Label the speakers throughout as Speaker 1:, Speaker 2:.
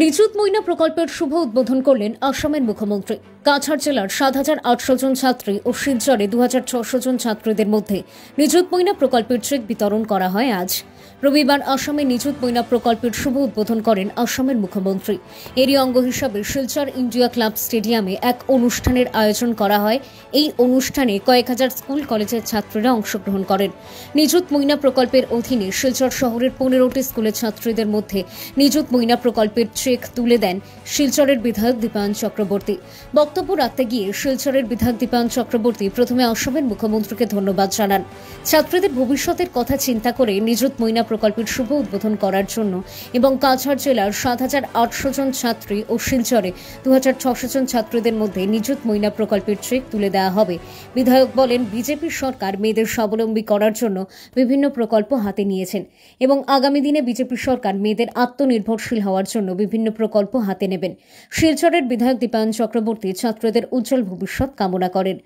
Speaker 1: নিযুত ময়না প্রকল্পের শুভ উদ্বোধন করলেন আসামের মুখ্যমন্ত্রী। কাছাড় জেলার ৭,৮০০ জন ছাত্রী ও শিলচরে ২,৬০০ জন ছাত্রীদের মধ্যে নিযুত ময়না প্রকল্পের চেক বিতরণ করা হয় আজ। রবিবার আসামে নিযুত ময়না প্রকল্পের শুভ উদ্বোধন করেন আসামের মুখ্যমন্ত্রী। এরই অঙ্গ হিসাবে শিলচর ইন্ডিয়া ক্লাব স্টেডিয়ামে এক অনুষ্ঠানের আয়োজন করা হয়। এই অনুষ্ঠানে কয়েক হাজার স্কুল কলেজের ছাত্রীরা অংশগ্রহণ করেন। নিযুত ময়না প্রকল্পের অধীনে শিলচর শহরের ১৫টি স্কুলের ছাত্রীদের মধ্যে নিযুত ময়না প্রকল্পের চেক তুলে দেন শিলচরের বিধায়ক দীপায়ন চক্রবর্তী। বক্তব্য রাখতে গিয়ে শিলচরের বিধায়ক দীপায়ন চক্রবর্তী প্রথমে আসামের মুখ্যমন্ত্রীকে ধন্যবাদ জানান। ছাত্রীদের ভবিষ্যতের কথা চিন্তা করে নিযুত ময়না প্রকল্পের শুভ উদ্বোধন করার জন্য এবং কাছাড় জেলার ৭,৮০০ জন ছাত্রী ও শিলচরে ২,৬০০ জন ছাত্রীদের মধ্যে নিযুত ময়না প্রকল্পের চেক তুলে দেওয়া হবে। বিধায়ক বলেন, বিজেপি সরকার মেয়েদের স্বাবলম্বী করার জন্য বিভিন্ন প্রকল্প হাতে নিয়েছেন এবং আগামী দিনে বিজেপি সরকার মেয়েদের আত্মনির্ভরশীল হওয়ার জন্য বিভিন্ন প্রকল্প হাতে নেবেন। শিলচরের বিধায়ক দীপায়ন চক্রবর্তী ছাত্রদের উজ্জ্বল ভবিষ্যৎ কামনা করেন।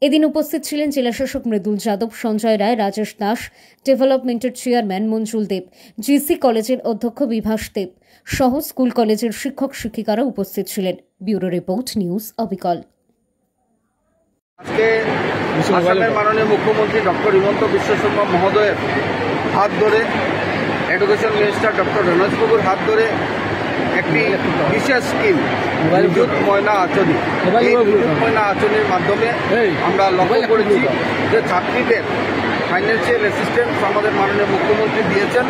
Speaker 1: এদিন উপস্থিত ছিলেন জেলাশাসক মৃদুল যাদব, সঞ্জয় রায়, রাজেশ দাস, ডেভেলপমেন্টের চেয়ারম্যান মঞ্জুল দেব, জিসি কলেজের অধ্যক্ষ বিভাস দেব সহ স্কুল কলেজের শিক্ষক শিক্ষিকারা উপস্থিত ছিলেন। ব্যুরো রিপোর্ট, নিউজ অবিকল।
Speaker 2: আজকে আসামের মাননীয় মুখ্যমন্ত্রী ডক্টর হিমন্ত বিশ্ব শর্মা মহোদয়ের হাত ধরে, এডুকেশন মিনিস্টার ডক্টর রণজ বাবুর হাত ধরে একটি বিশেষ স্কিম নিযুত ময়না আঁচনি, এই নিযুত ময়না আঁচনির মাধ্যমে আমরা লক্ষ্য করেছি যে ছাত্রীদের ফাইন্যান্সিয়াল অ্যাসিস্ট্যান্স আমাদের মাননীয় মুখ্যমন্ত্রী দিয়েছেন।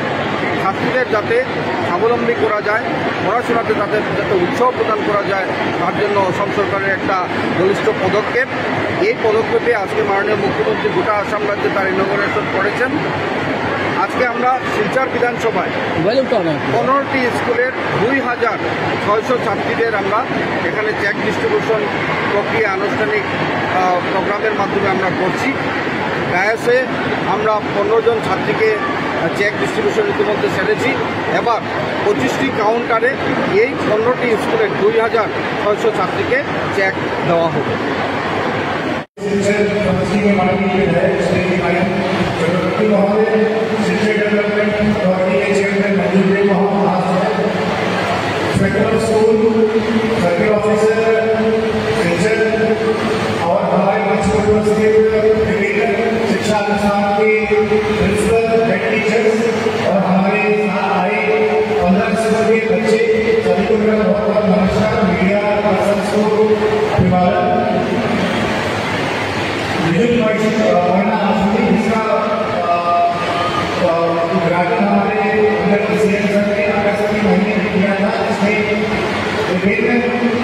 Speaker 2: ছাত্রীদের যাতে স্বাবলম্বী করা যায়, পড়াশোনাতে তাদের যাতে উৎসাহ প্রদান করা যায়, তার জন্য অসম সরকারের একটা বলিষ্ঠ পদক্ষেপ। এই পদক্ষেপে আজকে মাননীয় মুখ্যমন্ত্রী গোটা আসাম রাজ্যে তার ইনগরেশন করেছেন। আজকে আমরা শিলচর বিধানসভায় 15টি স্কুলের ২,৬০০ ছাত্রীদের আমরা এখানে চেক ডিস্ট্রিবিউশন প্রক্রিয়া আনুষ্ঠানিক প্রোগ্রামের মাধ্যমে আমরা করছি। ডায়াসে আমরা 15 জন ছাত্রীকে চেক ডিস্ট্রিবিউশন ইতিমধ্যে সেরেছি। এবার 25টি কাউন্টারে এই 15টি স্কুলের ২,৬০০ ছাত্রীকে চেক দেওয়া হবে।
Speaker 3: शिक्षा अनुसार के प्रिंसिपल, हेड टीचर्स और हमारे साथ आए 15 स्कूल के बच्चे सभी को मेरा बहुत बहुत नमस्कार। मीडिया पर्सन को अभिवादन। नियुक्त महीना आंसू इसका उद्घाटन हमारे सीएम सर ने अगस्त के महीने में किया था, जिसमें विभिन्न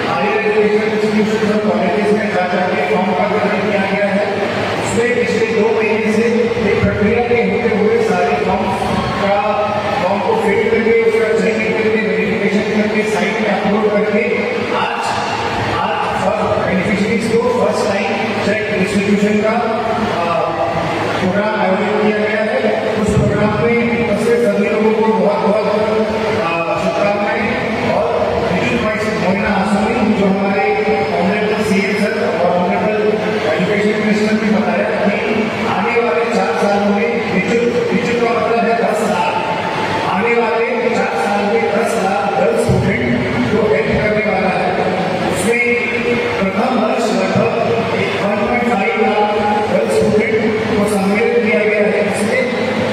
Speaker 3: हायर एजुकेशन इंस्टीट्यूशन और कॉलेजेस में जाकर फॉर्म का वितरण किया गया है। इसमें पिछले 2 महीने से एक प्रक्रिया के होते हुए सारे फॉर्म को फिल करके उसका चेकिंग करके वेरिफिकेशन करके साइट में अपलोड करके आज बेनिफिशियरीज को फर्स्ट टाइम चेक डिस्ट्रीब्यूशन का प्रोग्राम आयोजित किया गया है। उस प्रोग्राम में उपस्थित सभी लोगों को बहुत बहुत शुभकामनाएं और नियुक्त महीना आंसू जो हमारे ऑनरेबल सीएम सर और ऑनरेबल एजुकेशन मिनिस्टर ने बताया कि आने वाले 4 सालों में नियुक्त का मतलब है 10 लाख। आने वाले 4 साल में 10 लाख गर्ल्स स्टूडेंट को हेल्प करने वाला है। उसमें प्रथम वर्ष लगभग 1.5 लाख गर्ल्स स्टूडेंट को सम्मिलित किया गया है। इसमें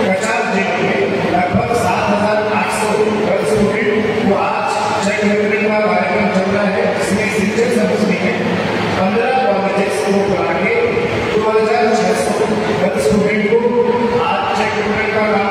Speaker 3: 50 जिलों में लगभग 7,800 गर्ल्स स्टूडेंट को आज चेक वितरण का कार्यक्रम चल रहा है। इसमें शिक्षक समिति में 15 कॉलेजेस को बुला के 2,600 गर्ल्स स्टूडेंट को आज चेक वितरण का